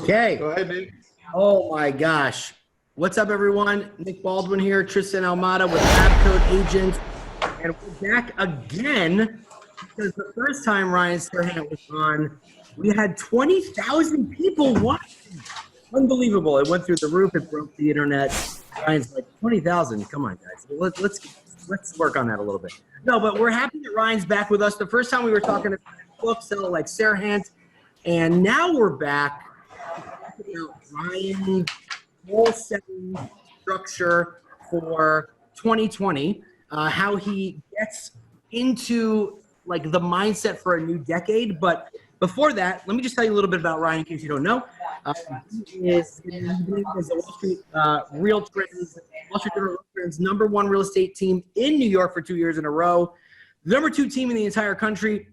Okay. Go ahead, Nick. Oh my gosh. What's up, everyone? Nick Baldwin here, Tristan Almada with Lab Coat Agents. And we're back again because the first time Ryan Serhant was on, we had 20,000 people watching. Unbelievable. It went through the roof. It broke the internet. Ryan's like, 20,000. Come on, guys. Let's work on that a little bit. No, but we're happy that Ryan's back with us. The first time we were talking about books, It Like Serhant. And now we're back about Ryan's goal setting structure for 2020, how he gets into like the mindset for a new decade. But before that, let me just tell you a little bit about Ryan in case you don't know. He is the Wall Street Real Trends, Wall Street Real Trends #1 real estate team in New York for 2 years in a row. The #2 team in the entire country,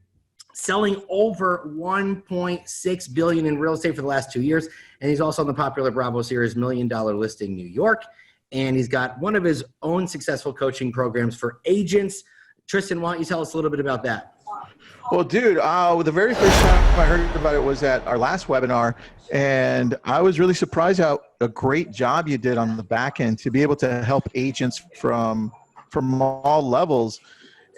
selling over $1.6 billion in real estate for the last 2 years. And he's also on the popular Bravo series $1 Million Listing New York. And he's got one of his own successful coaching programs for agents. Tristan, why don't you tell us a little bit about that? Well, dude, the very first time I heard about it was at our last webinar, and I was really surprised how a great job you did on the back end to be able to help agents from all levels.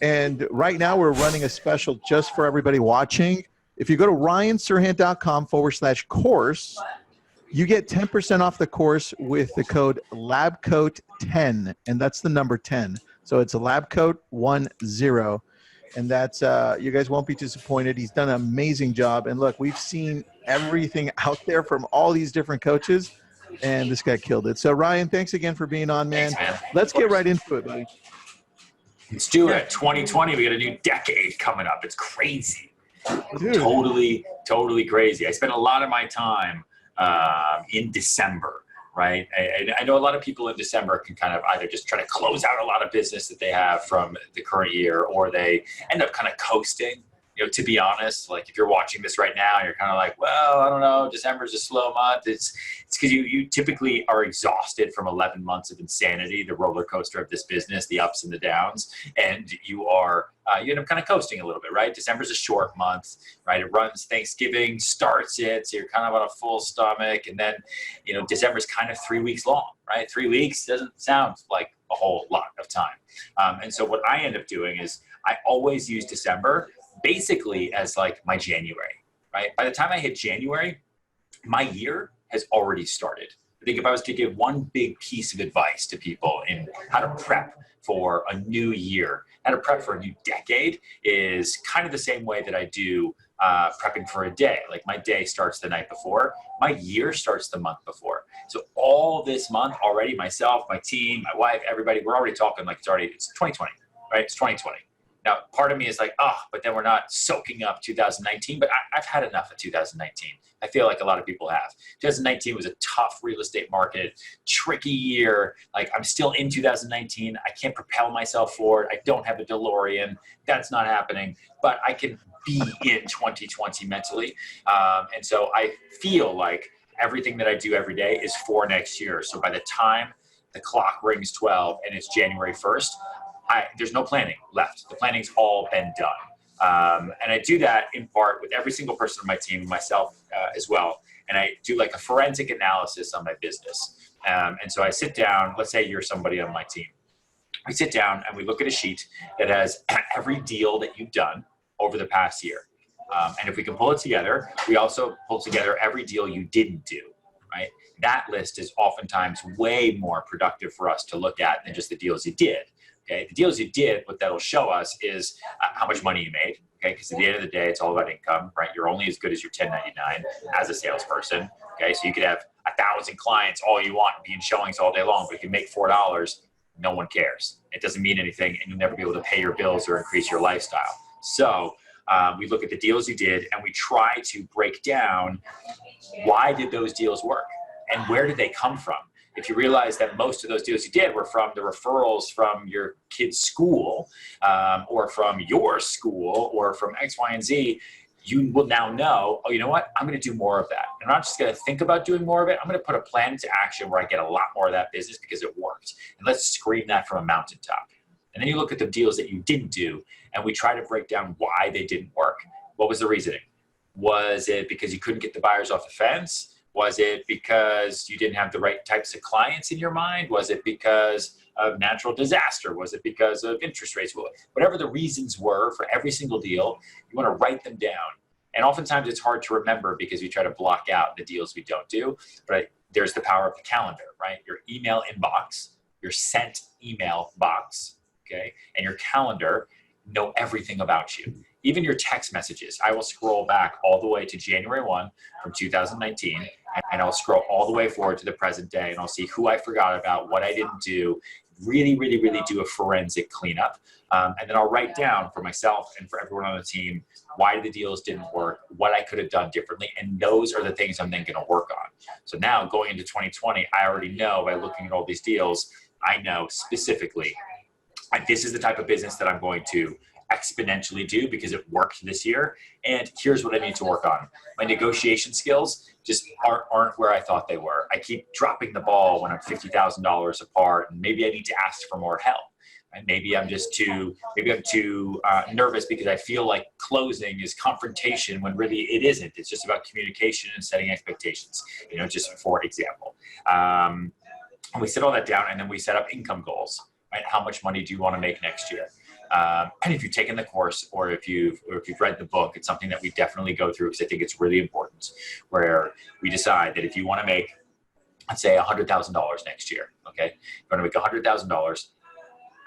And right now we're running a special just for everybody watching. If you go to ryanserhant.com/course, you get 10% off the course with the code LABCOAT10, and that's the number 10. So it's a LABCOAT10, and that's you guys won't be disappointed. He's done an amazing job. And look, we've seen everything out there from all these different coaches, and this guy killed it. So Ryan, thanks again for being on, man. Thanks, man. Let's get right into it, buddy. Let's do it. 2020, we got a new decade coming up. It's crazy. Dude. Totally crazy. I spent a lot of my time in December, right? I know a lot of people in December can kind of either just try to close out a lot of business that they have from the current year, or they end up kind of coasting. You know, to be honest, like if you're watching this right now, you're kind of like, well, I don't know, December's a slow month. It's because you typically are exhausted from 11 months of insanity, the roller coaster of this business, the ups and the downs, and you end up kind of coasting a little bit, right? December's a short month, right? It runs Thanksgiving, starts it, so you're kind of on a full stomach, and then, you know, December's kind of 3 weeks long, right? 3 weeks doesn't sound like a whole lot of time. And so what I end up doing is I always use December basically as like my January, right? By the time I hit January, my year has already started. I think if I was to give one big piece of advice to people in how to prep for a new year, how to prep for a new decade, is kind of the same way that I do prepping for a day. Like my day starts the night before, my year starts the month before. So all this month already, myself, my team, my wife, everybody, we're already talking like it's 2020, right? It's 2020. Now, part of me is like, oh, but then we're not soaking up 2019. But I've had enough of 2019. I feel like a lot of people have. 2019 was a tough real estate market, tricky year. Like I'm still in 2019. I can't propel myself forward. I don't have a DeLorean. That's not happening. But I can be in 2020 mentally. And so I feel like everything that I do every day is for next year. So by the time the clock rings 12 and it's January 1st, there's no planning left. The planning's all been done. And I do that in part with every single person on my team, myself as well. And I do like a forensic analysis on my business. And so I sit down, let's say you're somebody on my team. We sit down and we look at a sheet that has every deal that you've done over the past year. And if we can pull it together, we also pull together every deal you didn't do, right? That list is oftentimes way more productive for us to look at than just the deals you did. Okay, the deals you did, what that'll show us is how much money you made. Okay, because at the end of the day, it's all about income, right? You're only as good as your 1099 as a salesperson. Okay, so you could have 1,000 clients all you want and be in showings all day long, but if you make $4, no one cares. It doesn't mean anything, and you'll never be able to pay your bills or increase your lifestyle. So we look at the deals you did, and we try to break down why did those deals work and where did they come from. If you realize that most of those deals you did were from the referrals from your kid's school or from your school or from X, Y, and Z, you will now know, oh, you know what? I'm going to do more of that. And I'm not just going to think about doing more of it. I'm going to put a plan into action where I get a lot more of that business because it worked. And let's scream that from a mountaintop. And then you look at the deals that you didn't do, and we try to break down why they didn't work. What was the reasoning? Was it because you couldn't get the buyers off the fence? Was it because you didn't have the right types of clients in your mind? Was it because of natural disaster? Was it because of interest rates? Whatever the reasons were for every single deal, you want to write them down. And oftentimes it's hard to remember because we try to block out the deals we don't do. But there's the power of the calendar, right? Your email inbox, your sent email box, okay, and your calendar know everything about you. Even your text messages. I will scroll back all the way to January 1 from 2019, and I'll scroll all the way forward to the present day, and I'll see who I forgot about, what I didn't do, really do a forensic cleanup. And then I'll write down for myself and for everyone on the team why the deals didn't work, what I could have done differently, and those are the things I'm then going to work on. So now going into 2020, I already know by looking at all these deals, I know specifically this is the type of business that I'm going to exponentially do because it worked this year. And here's what I need to work on. My negotiation skills just aren't where I thought they were. I keep dropping the ball when I'm $50,000 apart, and maybe I need to ask for more help. And maybe I'm too nervous because I feel like closing is confrontation when really it isn't. It's just about communication and setting expectations, just for example. And we set all that down, and then we set up income goals, right? How much money do you want to make next year? And if you've taken the course or if you've read the book, it's something that we definitely go through because I think it's really important, where we decide that if you want to make, let's say $100,000 next year, okay? You want to make $100,000,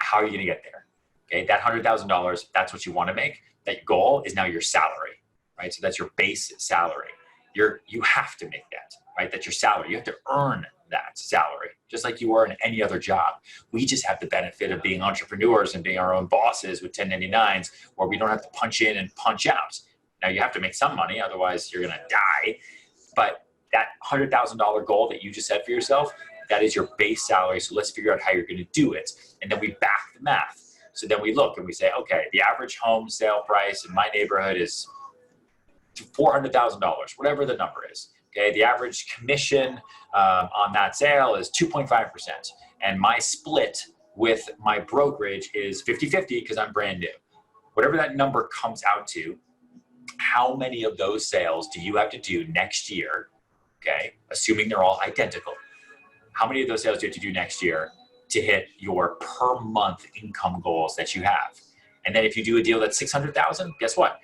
how are you going to get there? Okay, that $100,000, that's what you want to make. That goal is now your salary, right? So that's your base salary. You have to make that, right? That's your salary. You have to earn that salary, just like you are in any other job. We just have the benefit of being entrepreneurs and being our own bosses with 1099s, where we don't have to punch in and punch out. Now you have to make some money, otherwise you're going to die. But that $100,000 goal that you just set for yourself, that is your base salary. So let's figure out how you're going to do it. And then we back the math. So then we look and we say, okay, the average home sale price in my neighborhood is $400,000, whatever the number is. Okay, the average commission on that sale is 2.5%. And my split with my brokerage is 50-50 because I'm brand new. Whatever that number comes out to, how many of those sales do you have to do next year? Okay, assuming they're all identical. How many of those sales do you have to do next year to hit your per month income goals that you have? And then if you do a deal that's $600,000, guess what?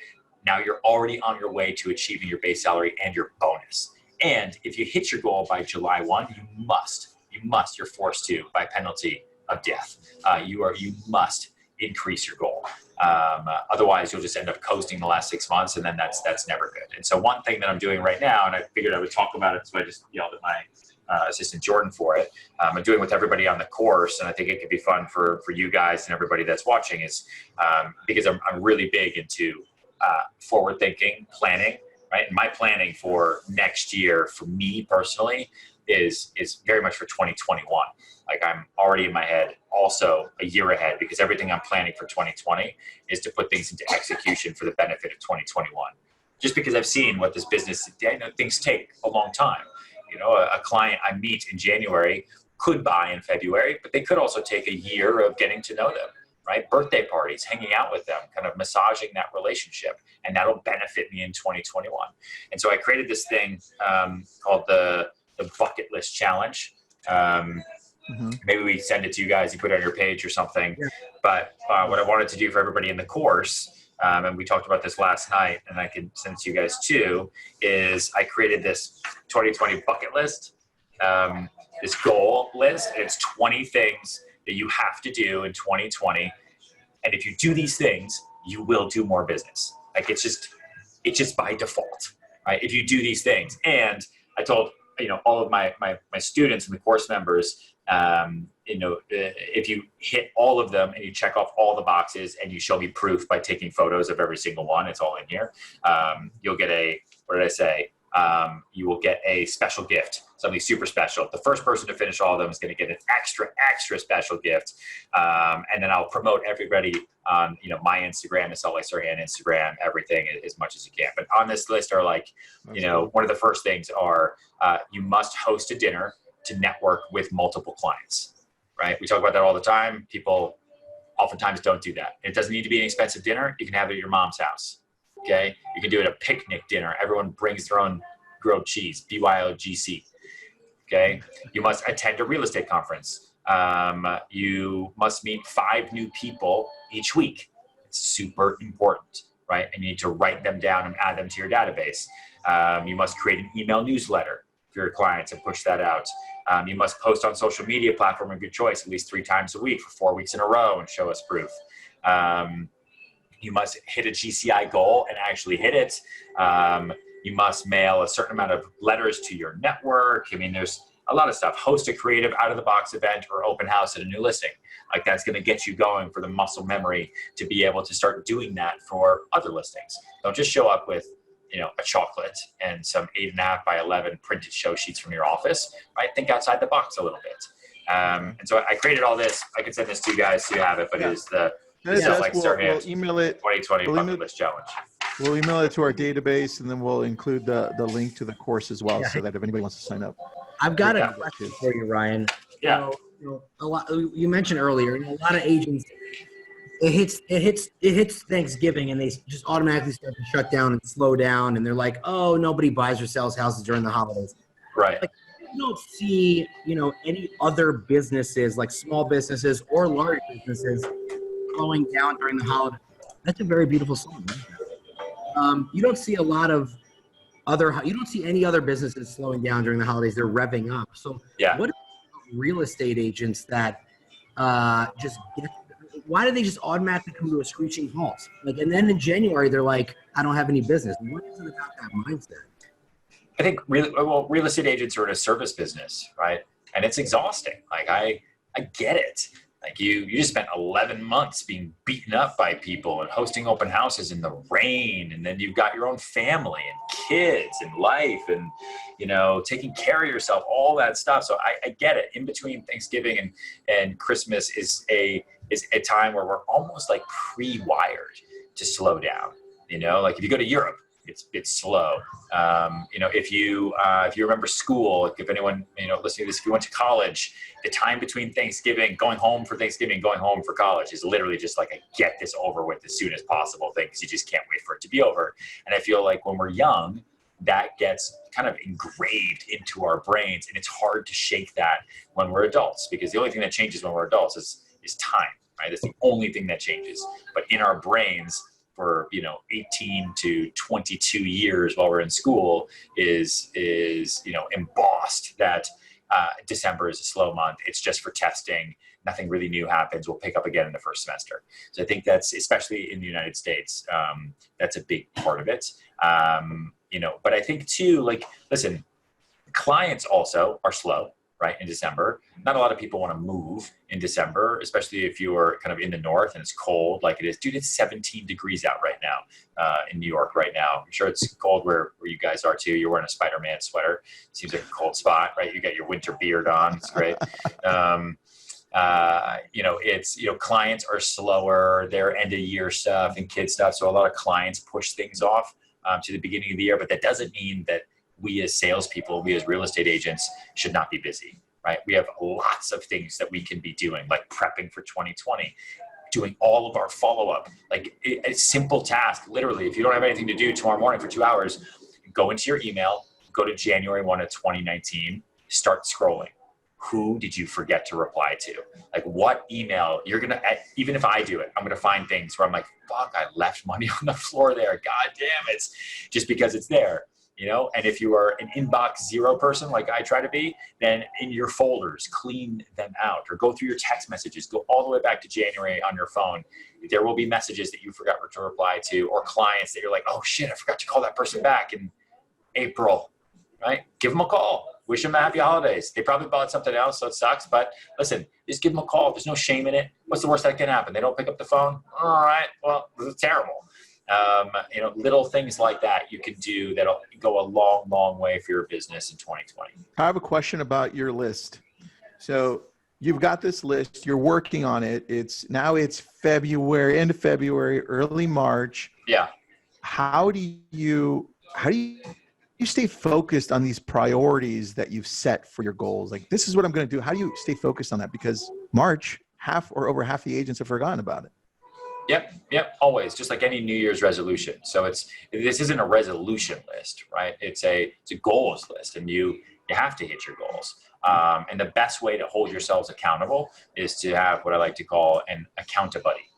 Now you're already on your way to achieving your base salary and your bonus. And if you hit your goal by July 1, you're forced to, by penalty of death, you must increase your goal. Otherwise you'll just end up coasting the last 6 months, and then that's never good. And so one thing that I'm doing right now, and I figured I would talk about it, so I just yelled at my assistant Jordan for it. I'm doing with everybody on the course, and I think it could be fun for you guys and everybody that's watching, is because I'm really big into forward thinking, planning. Right? And my planning for next year, for me personally, is very much for 2021. Like I'm already in my head also a year ahead, because everything I'm planning for 2020 is to put things into execution for the benefit of 2021. Just because I've seen what this business, I know things take a long time. A client I meet in January could buy in February, but they could also take a year of getting to know them. Right? Birthday parties, hanging out with them, kind of massaging that relationship, and that'll benefit me in 2021. And so I created this thing called the bucket list challenge. Maybe we send it to you guys, you put it on your page or something. Yeah. But what I wanted to do for everybody in the course, and we talked about this last night, and I can send it to you guys too, is I created this 2020 bucket list, this goal list. It's 20 things that you have to do in 2020. And if you do these things, you will do more business. Like it's just by default, right? If you do these things. And I told, all of my students and the course members, if you hit all of them and you check off all the boxes and you show me proof by taking photos of every single one, it's all in here. You'll get you will get a special gift, something super special. The first person to finish all of them is going to get an extra special gift. And then I'll promote everybody on, my Instagram, the Like Serhant Instagram, everything as much as you can. But on this list are one of the first things are you must host a dinner to network with multiple clients, right? We talk about that all the time. People oftentimes don't do that. It doesn't need to be an expensive dinner. You can have it at your mom's house. Okay, you can do it a picnic dinner. Everyone brings their own grilled cheese, BYOGC. Okay. You must attend a real estate conference. You must meet 5 new people each week. It's super important, right? And you need to write them down and add them to your database. You must create an email newsletter for your clients and push that out. You must post on social media platform of your choice at least 3 times a week for 4 weeks in a row and show us proof. You must hit a GCI goal and actually hit it. You must mail a certain amount of letters to your network. I mean, there's a lot of stuff. Host a creative out-of-the-box event or open house at a new listing. Like that's going to get you going for the muscle memory to be able to start doing that for other listings. Don't just show up with, you know, a chocolate and some 8.5 by 11 printed show sheets from your office, right? Think outside the box a little bit. And so I created all this. I can send this to you guys so you have it, but it is the It Like Serhant we'll email it. 2020 Bucket List Challenge. We'll email it to our database, and then we'll include the link to the course as well, so that if anybody wants to sign up. I've got a question for you, Ryan. Yeah. You mentioned earlier, a lot of agents, it hits Thanksgiving and they just automatically start to shut down and slow down, and they're like, oh, nobody buys or sells houses during the holidays. Right. Like, you don't see, any other businesses, like small businesses or large businesses, slowing down during the holidays. That's a very beautiful song. Right? You don't see you don't see any other businesses slowing down during the holidays. They're revving up. So what about real estate agents that why do they just automatically come to a screeching halt? Like, and then in January, they're like, I don't have any business. What is it about that mindset? I think real estate agents are in a service business, right? And it's exhausting. Like I get it. Like you just spent 11 months being beaten up by people and hosting open houses in the rain. And then you've got your own family and kids and life and, taking care of yourself, all that stuff. So I get it. In between Thanksgiving and Christmas is a time where we're almost like pre-wired to slow down. Like if you go to Europe, it's slow. If you remember school, if anyone, listening to this, if you went to college, the time between Thanksgiving, going home for Thanksgiving, going home for college is literally just like a get this over with as soon as possible thing, because you just can't wait for it to be over. And I feel like when we're young, that gets kind of engraved into our brains, and it's hard to shake that when we're adults, because the only thing that changes when we're adults is time, right? That's the only thing that changes. But in our brains, for 18 to 22 years while we're in school is embossed that December is a slow month. It's just for testing. Nothing really new happens. We'll pick up again in the first semester. So I think that's, especially in the United States, that's a big part of it. But I think too, listen, clients also are slow, right, in December. Not a lot of people want to move in December, especially if you are kind of in the north and it's cold like it is. Dude, it's 17 degrees out right now in New York right now. I'm sure it's cold where you guys are too. You're wearing a Spider-Man sweater. Seems like a cold spot, right? You got your winter beard on. It's great. Clients are slower. Their end of year stuff and kid stuff. So a lot of clients push things off to the beginning of the year, but that doesn't mean that we as salespeople, we as real estate agents should not be busy, right? We have lots of things that we can be doing, like prepping for 2020, doing all of our follow-up, like a simple task. Literally, if you don't have anything to do tomorrow morning for 2 hours, go into your email, go to January 1 of 2019, start scrolling. Who did you forget to reply to? Like what email even if I do it, I'm going to find things where I'm like, fuck, I left money on the floor there. God damn it. Just because it's there. And if you are an inbox zero person, like I try to be, then in your folders, clean them out or go through your text messages, go all the way back to January on your phone. There will be messages that you forgot to reply to, or clients that you're like, oh shit, I forgot to call that person back in April, right? Give them a call. Wish them a happy holidays. They probably bought something else, so it sucks, but listen, just give them a call. There's no shame in it. What's the worst that can happen? They don't pick up the phone? All right, well, this is terrible. Little things like that you can do that'll go a long, long way for your business in 2020. I have a question about your list. So you've got this list, you're working on it. It's February, end of February, early March. Yeah. How do you stay focused on these priorities that you've set for your goals? Like, this is what I'm going to do. How do you stay focused on that? Because March, over half the agents have forgotten about it. Yep, always, just like any New Year's resolution. So this isn't a resolution list, right? It's a goals list, and you have to hit your goals. And the best way to hold yourselves accountable is to have what I like to call an account-a-buddy,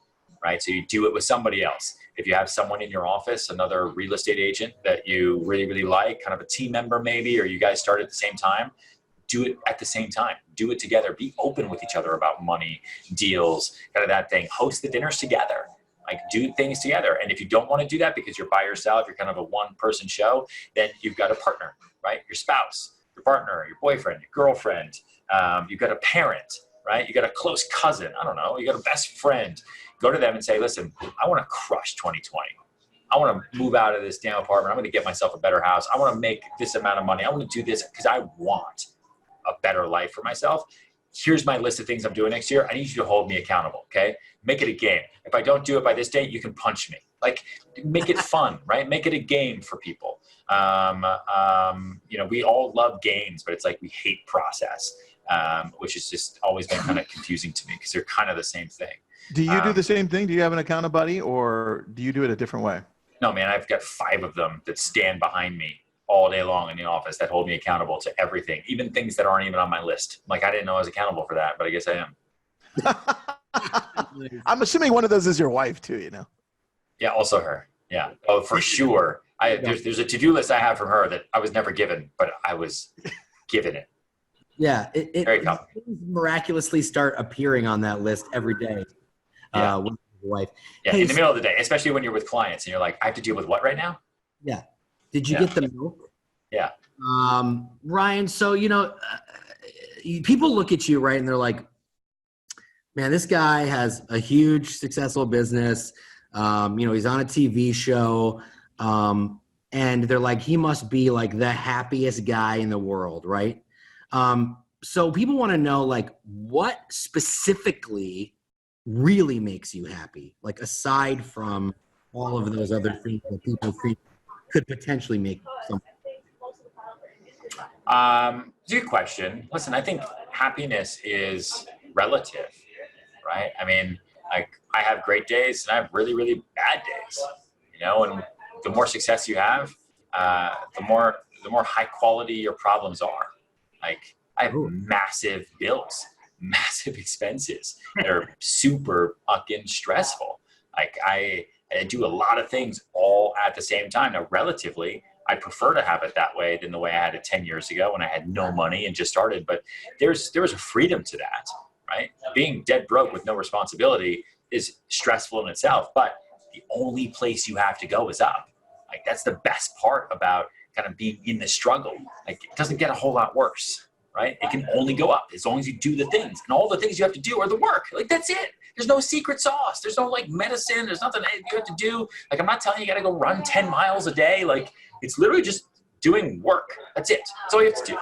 right? So you do it with somebody else. If you have someone in your office, another real estate agent that you really, really like, kind of a team member maybe, or you guys start at the same time, do it at the same time. Do it together. Be open with each other about money, deals, kind of that thing. Host the dinners together. Like, do things together. And if you don't want to do that because you're by yourself, you're kind of a one-person show, then you've got a partner, right? Your spouse, your partner, your boyfriend, your girlfriend. You've got a parent, right? You got a close cousin. I don't know. You got a best friend. Go to them and say, listen, I want to crush 2020. I want to move out of this damn apartment. I'm going to get myself a better house. I want to make this amount of money. I want to do this because I want a better life for myself. Here's my list of things I'm doing next year. I need you to hold me accountable, okay? Make it a game. If I don't do it by this date, you can punch me. Like, make it fun, right? Make it a game for people. We all love games, but it's like we hate process, which has just always been kind of confusing to me because they're kind of the same thing. Do you do the same thing? Do you have an account buddy, or do you do it a different way? No, man, I've got 5 of them that stand behind me all day long in the office that hold me accountable to everything, even things that aren't even on my list. Like, I didn't know I was accountable for that, but I guess I am. I'm assuming one of those is your wife too, you know? Yeah, also her. Yeah. Oh, for sure. There's a to-do list I have from her that I was never given, but I was given it. Yeah. Very common. Miraculously start appearing on that list every day. Yeah. With your wife. Yeah, in the middle of the day, especially when you're with clients and you're like, I have to deal with what right now? Yeah. Did you get the milk? Yeah. Ryan, so, people look at you, right, and they're like, man, this guy has a huge successful business. He's on a TV show. And they're like, he must be like the happiest guy in the world, right? So people want to know, like, what specifically really makes you happy? Like, aside from all of those other things that people think could potentially make some. It's a good question. Listen, I think happiness is relative, right? I mean, like, I have great days and I have really, really bad days, and the more success you have, the more high quality your problems are. Like, I have massive bills, massive expenses that are super fucking stressful. Like, I do a lot of things all at the same time. Now, relatively, I prefer to have it that way than the way I had it 10 years ago when I had no money and just started. But there was a freedom to that, right? Being dead broke with no responsibility is stressful in itself, but the only place you have to go is up. Like, that's the best part about kind of being in the struggle. Like, it doesn't get a whole lot worse, right? It can only go up as long as you do the things, and all the things you have to do are the work. Like, that's it. There's no secret sauce. There's no like medicine. There's nothing you have to do. Like, I'm not telling you got to go run 10 miles a day. Like, it's literally just doing work. That's it. That's all you have to do.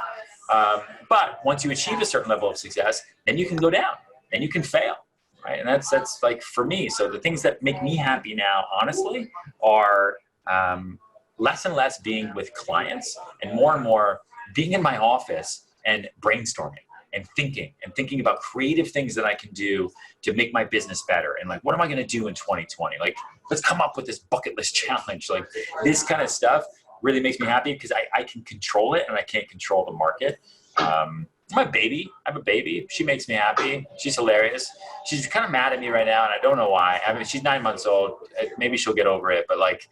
But once you achieve a certain level of success, then you can go down, then you can fail, right? And that's like for me. So the things that make me happy now, honestly, are less and less being with clients and more being in my office and brainstorming and thinking about creative things that I can do to make my business better. And like, what am I going to do in 2020? Like, let's come up with this bucket list challenge. Like, this kind of stuff really makes me happy because I can control it and I can't control the market. My baby, I have a baby. She makes me happy. She's hilarious. She's kind of mad at me right now, and I don't know why. I mean, she's 9 months old. Maybe she'll get over it, but like,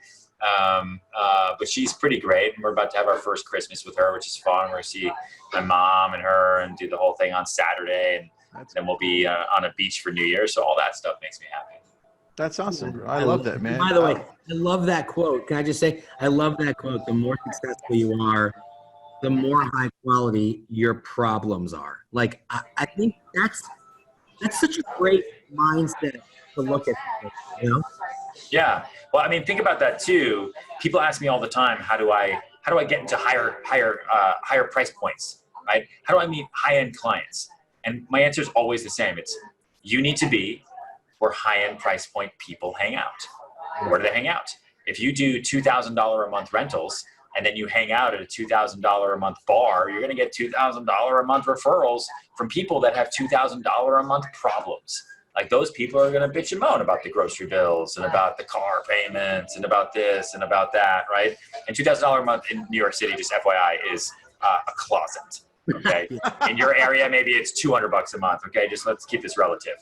but she's pretty great. And we're about to have our first Christmas with her, which is fun. We're going to see my mom and her and do the whole thing on Saturday. And then we'll be on a beach for New Year. So all that stuff makes me happy. That's awesome, bro. I love that, man. By the way, I love that quote. Can I just say, I love that quote. The more successful you are, the more high quality your problems are. Like, I think that's such a great mindset to look at, Yeah. Well, I mean, think about that too. People ask me all the time, how do I get into higher price points, right? How do I meet high-end clients? And my answer is always the same. It's, you need to be where high-end price point people hang out. Where do they hang out? If you do $2,000 a month rentals and then you hang out at a $2,000 a month bar, you're going to get $2,000 a month referrals from people that have $2,000 a month problems. Like those people are going to bitch and moan about the grocery bills and about the car payments and about this and about that, right? And $2,000 a month in New York City, just FYI, is a closet. Okay. In your area, maybe it's $200 a month. Okay. Just let's keep this relative.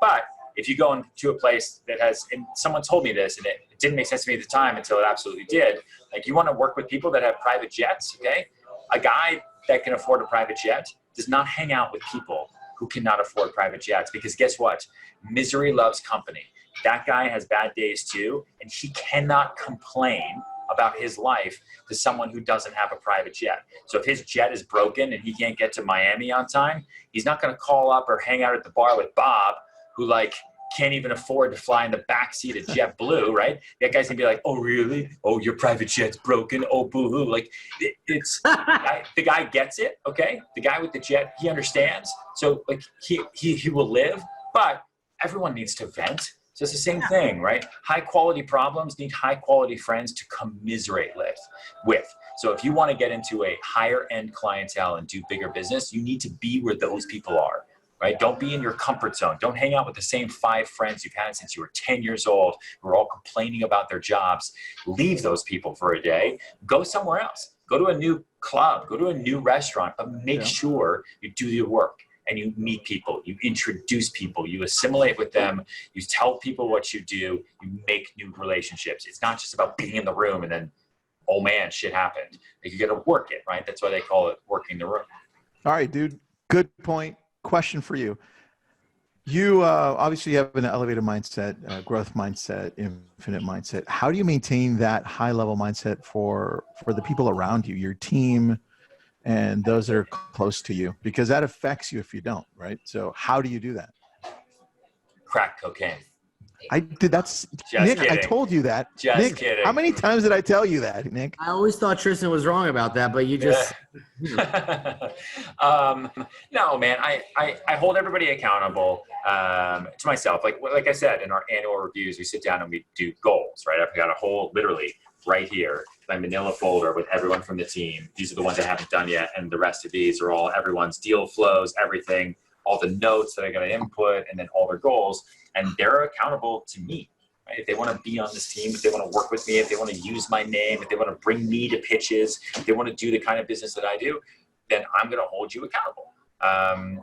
But if you go into a place that has, and someone told me this and it didn't make sense to me at the time until it absolutely did. Like you want to work with people that have private jets. Okay. A guy that can afford a private jet does not hang out with people who cannot afford private jets, because guess what? Misery loves company. That guy has bad days too, and he cannot complain about his life to someone who doesn't have a private jet. So if his jet is broken and he can't get to Miami on time, he's not going to call up or hang out at the bar with Bob, who like can't even afford to fly in the backseat of JetBlue, right? That guy's gonna be like, oh, really? Oh, your private jet's broken? Oh, boo-hoo. Like, it's, the guy gets it, okay? The guy with the jet, he understands. So, like, he will live, but everyone needs to vent. So it's the same thing, right? High-quality problems need high-quality friends to commiserate with. So if you want to get into a higher-end clientele and do bigger business, you need to be where those people are. Right? Don't be in your comfort zone. Don't hang out with the same 5 friends you've had since you were 10 years old who are all complaining about their jobs. Leave those people for a day. Go somewhere else. Go to a new club. Go to a new restaurant. But make sure you do your work and you meet people. You introduce people. You assimilate with them. You tell people what you do. You make new relationships. It's not just about being in the room and then, oh man, shit happened. Like, you got to work it, right? That's why they call it working the room. All right, dude. Good point. Question for you. You obviously have an elevated mindset, growth mindset, infinite mindset. How do you maintain that high level mindset for the people around you, your team, and those that are close to you? Because that affects you if you don't, right? So how do you do that? Crack cocaine. I did. That's Just Nick. kidding. I told you that. Just Nick, kidding. how many times did I tell you that, Nick? I always thought Tristan was wrong about that, but you just No, man, I hold everybody accountable to myself. Like I said, in our annual reviews, we sit down and we do goals, right? I've got a whole, literally right here, my manila folder with everyone from the team. These are the ones I haven't done yet. And the rest of these are all everyone's deal flows, everything, all the notes that I got to input, and then all their goals. And they're accountable to me. Right? If they want to be on this team, if they want to work with me, if they want to use my name, if they want to bring me to pitches, if they want to do the kind of business that I do, then I'm going to hold you accountable.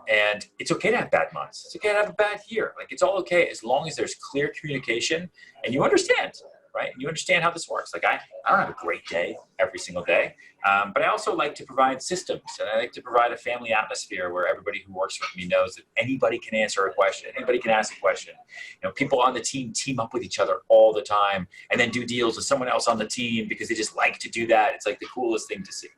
And it's okay to have bad months. It's okay to have a bad year. Like, it's all okay as long as there's clear communication and you understand, right? And you understand how this works. Like, I don't have a great day every single day, but I also like to provide systems, and I like to provide a family atmosphere where everybody who works with me knows that anybody can answer a question, anybody can ask a question. You know, people on the team team up with each other all the time and then do deals with someone else on the team because they just like to do that. It's like the coolest thing to see.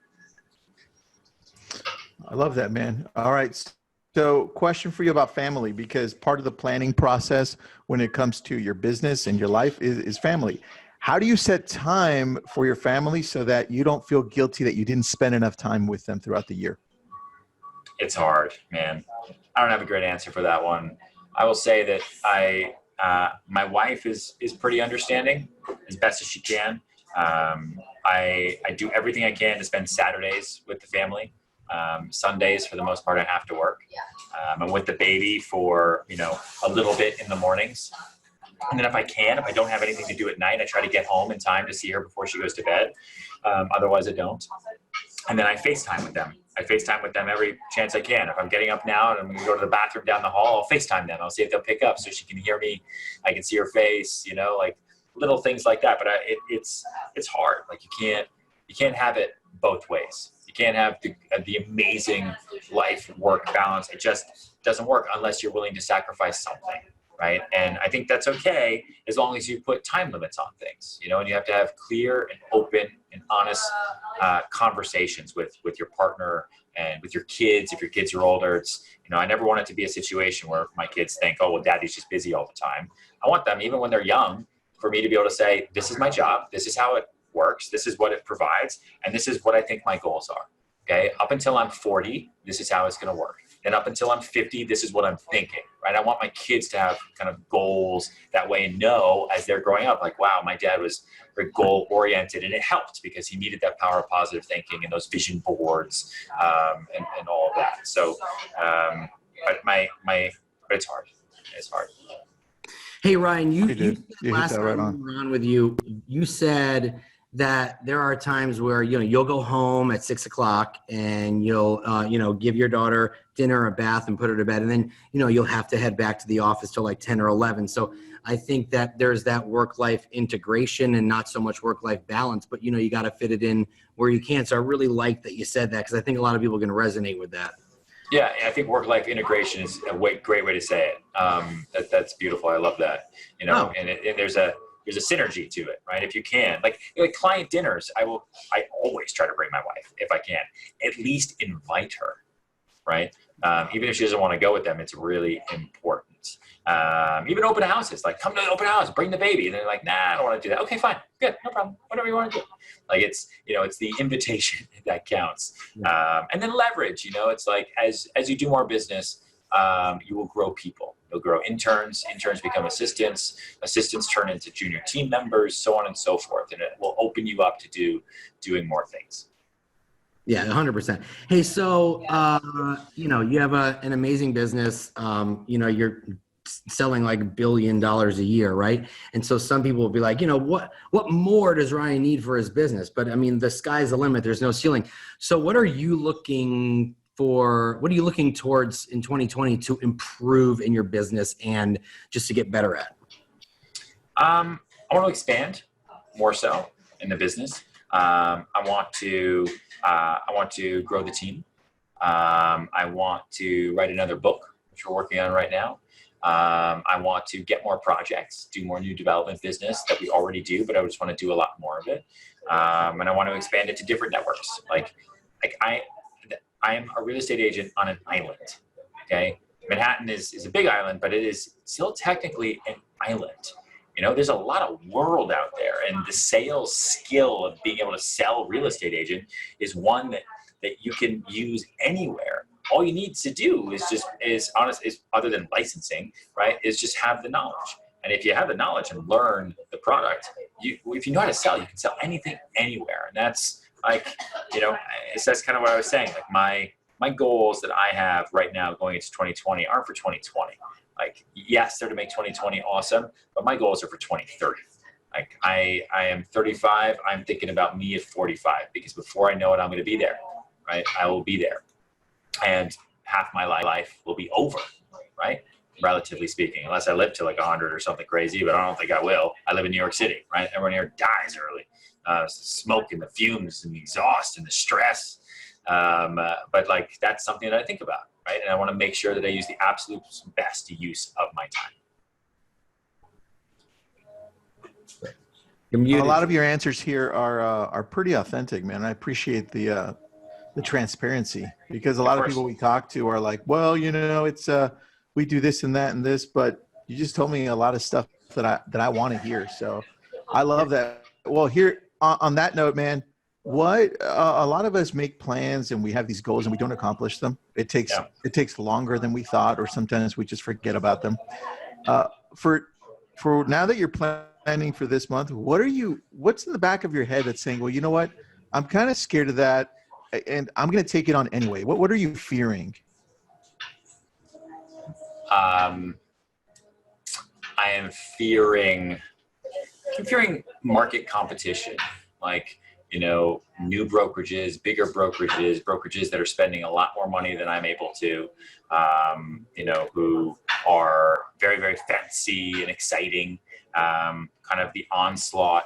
I love that, man. All right. So question for you about family, because part of the planning process when it comes to your business and your life is family. How do you set time for your family so that you don't feel guilty that you didn't spend enough time with them throughout the year? It's hard, man. I don't have a great answer for that one. I will say that my wife is pretty understanding as best as she can. I do everything I can to spend Saturdays with the family. Sundays, for the most part, I have to work. I'm with the baby for, a little bit in the mornings. And then if I don't have anything to do at night, I try to get home in time to see her before she goes to bed. Otherwise, I don't. And then I FaceTime with them. I FaceTime with them every chance I can. If I'm getting up now and I'm going to go to the bathroom down the hall, I'll FaceTime them. I'll see if they'll pick up so she can hear me. I can see her face, like little things like that. But it's hard. Like, you can't have it both ways. You can't have the amazing life-work balance. It just doesn't work unless you're willing to sacrifice something, right? And I think that's okay as long as you put time limits on things, and you have to have clear and open and honest conversations with your partner and with your kids. If your kids are older, it's, I never want it to be a situation where my kids think, oh, well, daddy's just busy all the time. I want them, even when they're young, for me to be able to say, this is my job. This is how it works. This is what it provides. And this is what I think my goals are. Okay. Up until I'm 40, this is how it's going to work. And up until I'm 50, this is what I'm thinking, right? I want my kids to have kind of goals that way and know as they're growing up, like, wow, my dad was very goal oriented, and it helped because he needed that power of positive thinking and those vision boards, and all of that. So, but it's hard. It's hard. Hey, Ryan, You did. said You hit last that right time on. we were on with you, you said that there are times where, you'll go home at 6 o'clock and you'll, give your daughter dinner, a bath, and put her to bed. And then, you'll have to head back to the office till like 10 or 11. So I think that there's that work-life integration and not so much work-life balance, but, you got to fit it in where you can. So I really like that you said that, because I think a lot of people are going to resonate with that. Yeah, I think work-life integration is a great way to say it. That's beautiful. I love that. And there's a synergy to it, right? If you can, like client dinners, I always try to bring my wife if I can. At least invite her, right? Even if she doesn't want to go with them, it's really important. Even open houses, like come to the open house, bring the baby, and they're like, nah, I don't want to do that. Okay, fine, good, no problem, whatever you want to do. Like it's the invitation that counts. And then leverage. It's like as you do more business, you will grow people. You'll grow interns. Interns become assistants. Assistants turn into junior team members, so on and so forth. And it will open you up to doing more things. Yeah, 100%. Hey, so, you have an amazing business. You're selling like $1 billion a year, right? And so some people will be like, what more does Ryan need for his business? But I mean, the sky's the limit. There's no ceiling. So what are you looking for? What are you looking towards in 2020 to improve in your business and just to get better at? I want to expand more so in the business. I want to grow the team. I want to write another book, which we're working on right now. I want to get more projects, do more new development business that we already do, but I just want to do a lot more of it. And I want to expand it to different networks. Like I am a real estate agent on an island. Okay. Manhattan is a big island, but it is still technically an island. There's a lot of world out there, and the sales skill of being able to sell real estate agent is one that you can use anywhere. All you need to do is other than licensing, right, is just have the knowledge. And if you have the knowledge and learn the product, if you know how to sell, you can sell anything, anywhere. And that's like, that's kind of what I was saying. Like my goals that I have right now going into 2020 aren't for 2020. Like, yes, they're to make 2020 awesome, but my goals are for 2030. Like I am 35. I'm thinking about me at 45, because before I know it, I'm going to be there, right? I will be there. And half my life will be over, right? Relatively speaking, unless I live to like 100 or something crazy, but I don't think I will. I live in New York City, right? Everyone here dies early. Smoke and the fumes and the exhaust and the stress. But like, that's something that I think about, right? And I want to make sure that I use the absolute best use of my time. A lot of your answers here are pretty authentic, man. I appreciate the transparency, because a lot of people we talk to are like, well, it's we do this and that and this, but you just told me a lot of stuff that I want to hear. So I love that. Well, here on that note, man, what a lot of us make plans and we have these goals and we don't accomplish them. It takes longer than we thought, or sometimes we just forget about them. For now that you're planning for this month, what's in the back of your head that's saying, well, you know what, I'm kind of scared of that, and I'm going to take it on anyway? What are you fearing? I'm fearing market competition, like, new brokerages, bigger brokerages that are spending a lot more money than I'm able to, who are very, very fancy and exciting, kind of the onslaught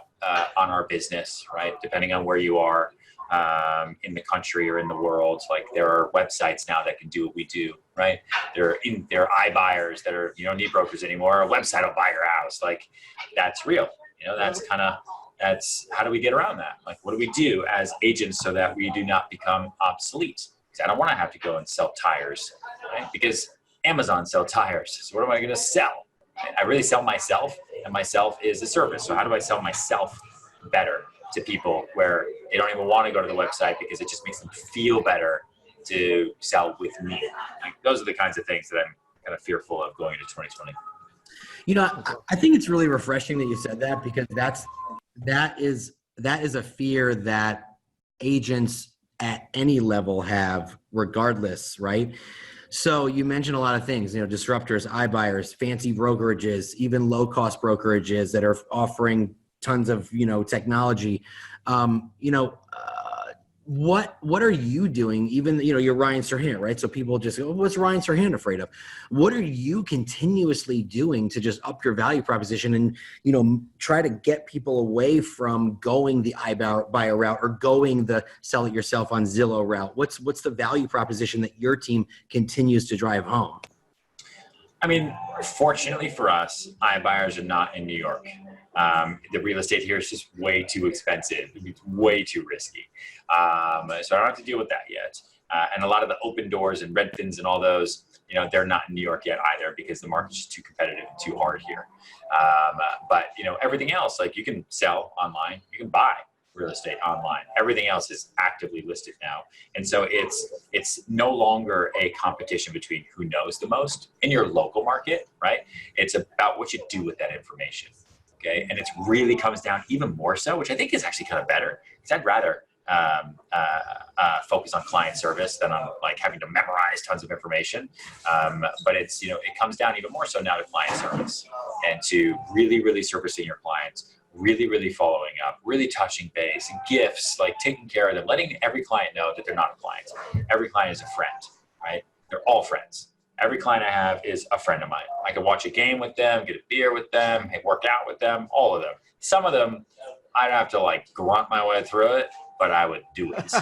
on our business, right? Depending on where you are in the country or in the world. Like, there are websites now that can do what we do, right? There are iBuyers that are, you don't need brokers anymore. A website will buy your house. Like, that's real. That's how do we get around that? Like, what do we do as agents so that we do not become obsolete? Because I don't want to have to go and sell tires, right? Because Amazon sells tires. So what am I going to sell? I really sell myself, and myself is a service. So how do I sell myself better to people where they don't even want to go to the website because it just makes them feel better to sell with me? Like, those are the kinds of things that I'm kind of fearful of going into 2020. I think it's really refreshing that you said that, because that is a fear that agents at any level have regardless, right? So you mentioned a lot of things, disruptors, iBuyers, fancy brokerages, even low-cost brokerages that are offering tons of, technology. What are you doing? Even, you're Ryan Serhant, right? So people just go, what's Ryan Serhant afraid of? What are you continuously doing to just up your value proposition and, try to get people away from going the iBuyer route or going the sell it yourself on Zillow route? What's the value proposition that your team continues to drive home? I mean, fortunately for us, iBuyers are not in New York. The real estate here is just way too expensive. It's way too risky. So I don't have to deal with that yet. And a lot of the open doors and Redfins and all those, they're not in New York yet either because the market's just too competitive and too hard here. But everything else, like you can sell online, you can buy real estate online. Everything else is actively listed now. And so it's no longer a competition between who knows the most in your local market, right? It's about what you do with that information. Okay. And it really comes down even more so, which I think is actually kind of better because I'd rather focus on client service than on like having to memorize tons of information. But it's, it comes down even more so now to client service and to really, really servicing your clients, really, really following up, really touching base and gifts, like taking care of them, letting every client know that they're not a client. Every client is a friend, right? They're all friends. Every client I have is a friend of mine. I can watch a game with them, get a beer with them, work out with them, all of them. Some of them, I'd have to like grunt my way through it, but I would do it.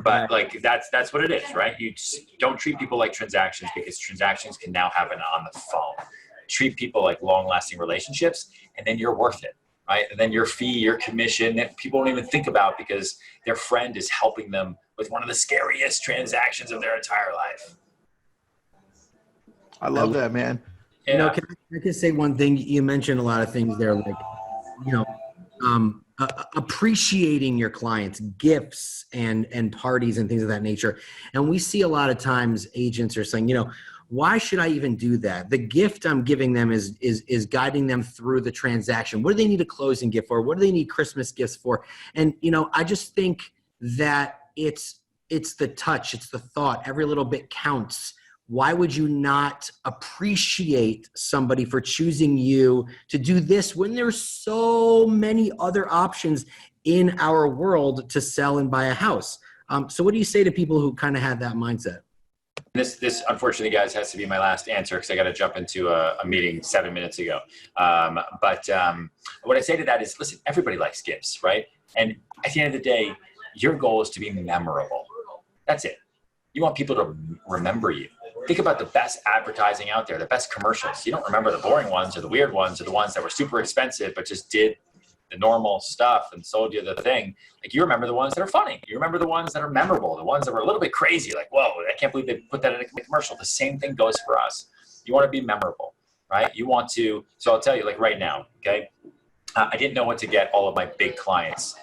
But like, that's what it is, right? You don't treat people like transactions because transactions can now happen on the phone. Treat people like long-lasting relationships, and then you're worth it, right? And then your fee, your commission, that people don't even think about because their friend is helping them with one of the scariest transactions of their entire life. I love that, man. Yeah. I can say one thing. You mentioned a lot of things there, like, appreciating your clients, gifts and parties and things of that nature. And we see a lot of times agents are saying, why should I even do that? The gift I'm giving them is guiding them through the transaction. What do they need a closing gift for? What do they need Christmas gifts for? And, I just think that it's the touch, it's the thought, every little bit counts. Why would you not appreciate somebody for choosing you to do this when there's so many other options in our world to sell and buy a house? So what do you say to people who kind of have that mindset? This unfortunately, guys, has to be my last answer because I got to jump into a meeting 7 minutes ago. But what I say to that is, listen, everybody likes gifts, right? And at the end of the day, your goal is to be memorable. That's it. You want people to remember you. Think about the best advertising out there, the best commercials. You don't remember the boring ones or the weird ones or the ones that were super expensive but just did the normal stuff and sold you the thing. Like, you remember the ones that are funny. You remember the ones that are memorable, the ones that were a little bit crazy. Like, whoa, I can't believe they put that in a commercial. The same thing goes for us. You want to be memorable, right? You want to, so I'll tell you, like right now, okay? I didn't know what to get all of my big clients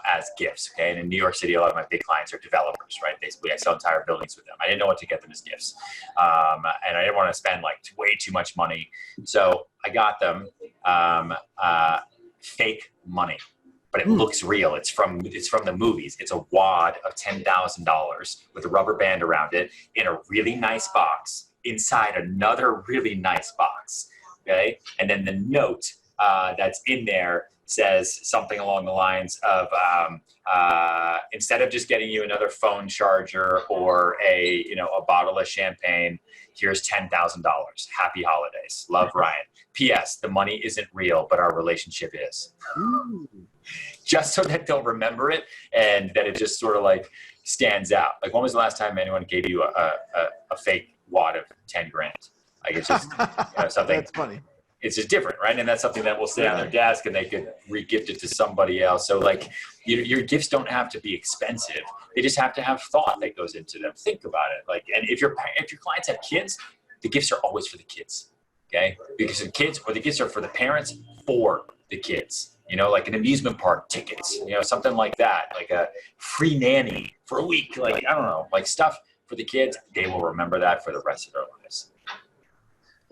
as gifts, okay? And in New York City, a lot of my big clients are developers, right? Basically, I sell entire buildings with them. I didn't know what to get them as gifts. And I didn't want to spend like way too much money. So I got them fake money, but it looks real. It's from the movies. It's a wad of $10,000 with a rubber band around it in a really nice box inside another really nice box, okay? And then the note that's in there says something along the lines of, instead of just getting you another phone charger or a bottle of champagne, here's $10,000. Happy holidays. Love, Ryan. P.S. The money isn't real, but our relationship is. Ooh. Just so that they'll remember it and that it just sort of like stands out. Like, when was the last time anyone gave you a fake wad of 10 grand? Like, it's just something. That's funny. It's just different, right? And that's something that will stay on their desk and they could re-gift it to somebody else. So like, your gifts don't have to be expensive. They just have to have thought that goes into them. Think about it. Like, and if your clients have kids, the gifts are always for the kids, okay? Because the kids, or the gifts are for the parents, for the kids. Like an amusement park tickets, something like that, like a free nanny for a week. Like, I don't know, like stuff for the kids. They will remember that for the rest of their lives.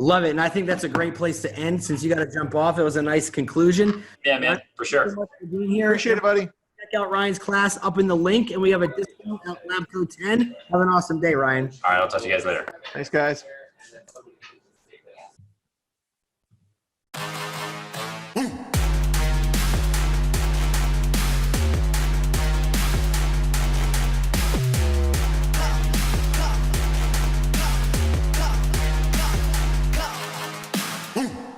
Love it. And I think that's a great place to end since you got to jump off. It was a nice conclusion. Yeah, man, for sure. Thank you so much for being here. Appreciate it, buddy. Check out Ryan's class up in the link, and we have a discount at lab code 10. Have an awesome day, Ryan. All right, I'll talk to you guys later. Thanks, guys. Boom.